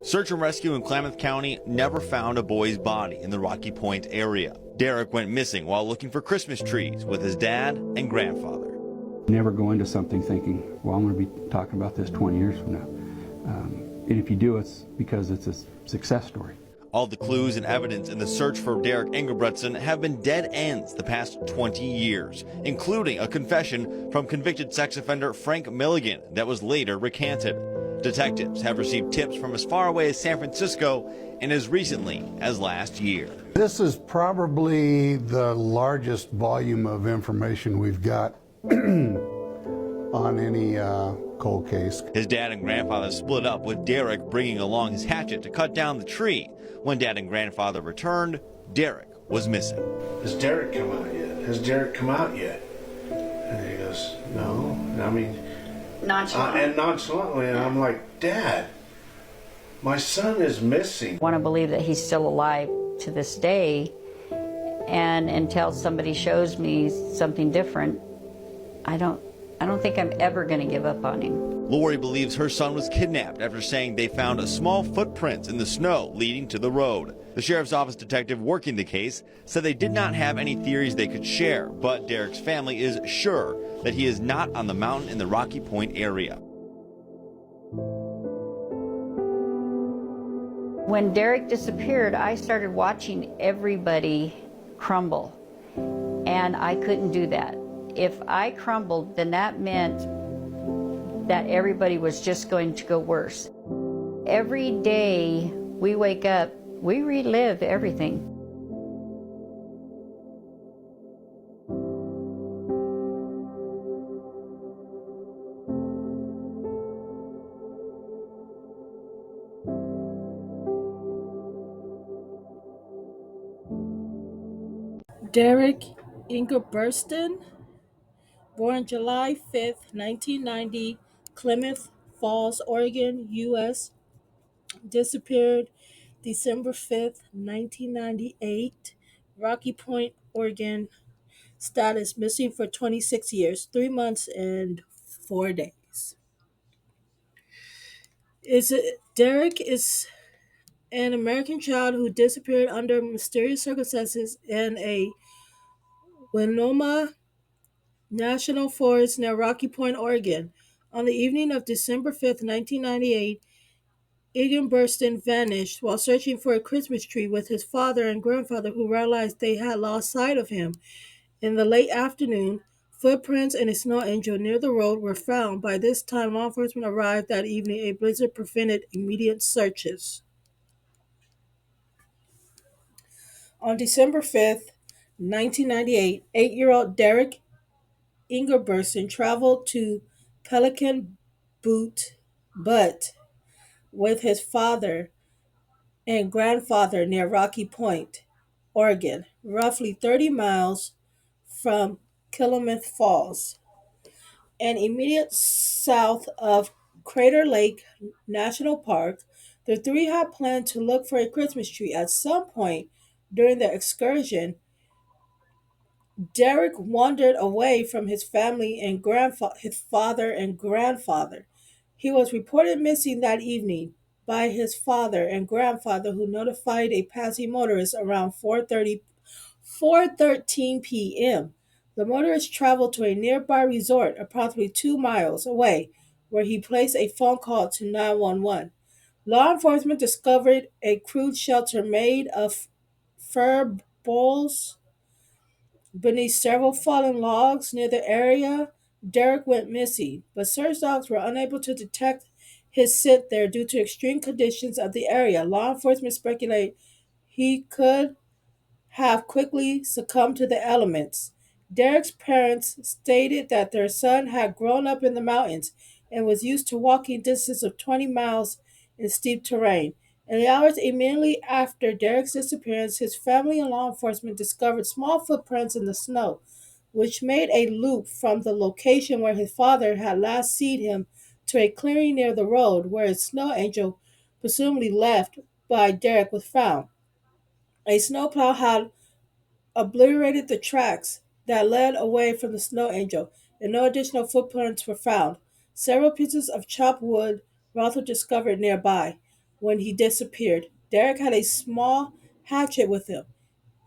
Search and rescue in Klamath County never found a boy's body in the Rocky Point area. Derrick went missing while looking for Christmas trees with his dad and grandfather. Never go into something thinking, well, I'm going to be talking about this 20 years from now. And if you do, it's because it's a success story. All the clues and evidence in the search for Derrick Engebretson have been dead ends the past 20 years, including a confession from convicted sex offender Frank Milligan that was later recanted. Detectives have received tips from as far away as San Francisco and as recently as last year. This is probably the largest volume of information we've got on any cold case. His dad and grandfather split up, with Derrick bringing along his hatchet to cut down the tree. When dad and grandfather returned, Derrick was missing. Has Derrick come out yet? Has Derrick come out yet? And he goes, no. I mean, nonchalantly. Nonchalantly, and I'm like, Dad, my son is missing. I want to believe that he's still alive to this day, and until somebody shows me something different, I don't think I'm ever going to give up on him. Lori believes her son was kidnapped after saying they found a small footprints in the snow leading to the road. The sheriff's office detective working the case said they did not have any theories they could share, but Derrick's family is sure that he is not on the mountain in the Rocky Point area. When Derrick disappeared, I started watching everybody crumble, and I couldn't do that. If I crumbled, then that meant that everybody was just going to go worse. Every day we wake up, we relive everything. Derrick Engebretson, born July 5th, 1990, Klamath Falls, Oregon, U.S. Disappeared December 5th, 1998, Rocky Point, Oregon. Status missing for 26 years, 3 months, and 4 days. Derrick is an American child who disappeared under mysterious circumstances in a Winoma National Forest near Rocky Point, Oregon. On the evening of December 5th, 1998, Engebretson vanished while searching for a Christmas tree with his father and grandfather, who realized they had lost sight of him. In the late afternoon, footprints and a snow angel near the road were found. By this time, law enforcement arrived that evening. A blizzard prevented immediate searches. On December 5th, 1998, 8-year-old Derrick Engebretson traveled to Pelican Butte with his father and grandfather near Rocky Point, Oregon, roughly 30 miles from Klamath Falls, and immediate south of Crater Lake National Park. The three had planned to look for a Christmas tree. At some point during the excursion, Derrick wandered away from his family and his father and grandfather. He was reported missing that evening by his father and grandfather, who notified a passing motorist around 4:13 p.m. The motorist traveled to a nearby resort approximately 2 miles away, where he placed a phone call to 911. Law enforcement discovered a crude shelter made of fir boughs beneath several fallen logs near the area Derrick went missing, but search dogs were unable to detect his scent there due to extreme conditions of the area. Law enforcement speculate he could have quickly succumbed to the elements. Derrick's parents stated that their son had grown up in the mountains and was used to walking distances of 20 miles in steep terrain. In the hours immediately after Derrick's disappearance, his family and law enforcement discovered small footprints in the snow, which made a loop from the location where his father had last seen him to a clearing near the road where a snow angel, presumably left by Derrick, was found. A snowplow had obliterated the tracks that led away from the snow angel, and no additional footprints were found. Several pieces of chopped wood were also discovered nearby. when he disappeared. Derrick had a small hatchet with him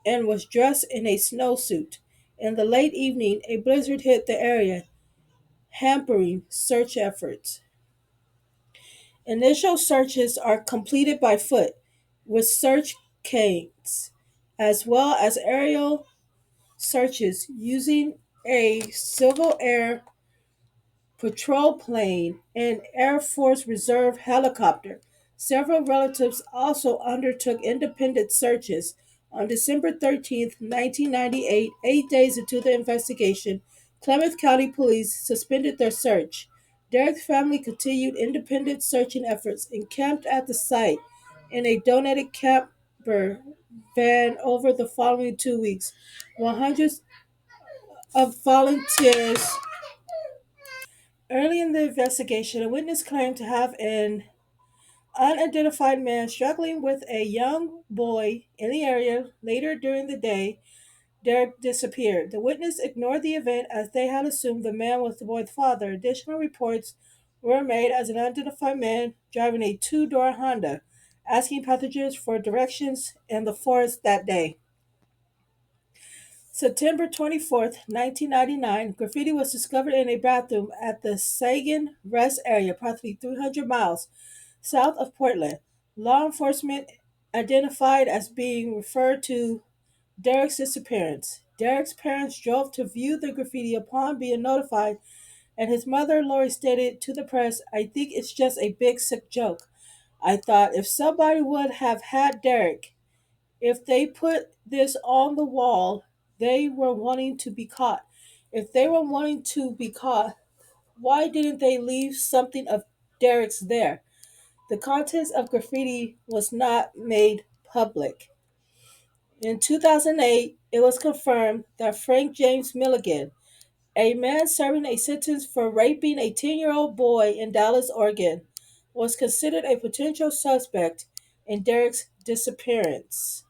and was dressed in a snowsuit. In the late evening, a blizzard hit the area, hampering search efforts. Initial searches are completed by foot with search canes, as well as aerial searches using a Civil Air Patrol plane and Air Force Reserve helicopter. Several relatives also undertook independent searches. On December 13th, 1998, 8 days into the investigation, Klamath County Police suspended their search. Derek's family continued independent searching efforts and camped at the site in a donated camper van over the following 2 weeks, while hundreds of volunteers. Early in the investigation, a witness claimed to have an unidentified man struggling with a young boy in the area. Later during the day, Derek disappeared. The witness ignored the event as they had assumed the man was the boy's father. Additional reports were made as an unidentified man driving a two-door Honda, asking passengers for directions in the forest that day. September 24th, 1999, graffiti was discovered in a bathroom at the Sagan Rest Area, approximately 300 miles south of Portland. Law enforcement identified as being referred to Derek's disappearance. Derek's parents drove to view the graffiti upon being notified, and his mother, Lori, stated to the press, "I think it's just a big sick joke. I thought if somebody would have had Derek, if they put this on the wall, they were wanting to be caught. If they were wanting to be caught, why didn't they leave something of Derek's there?" The contents of graffiti was not made public. In 2008, it was confirmed that Frank James Milligan, a man serving a sentence for raping a 10-year-old boy in Dallas, Oregon, was considered a potential suspect in Derek's disappearance.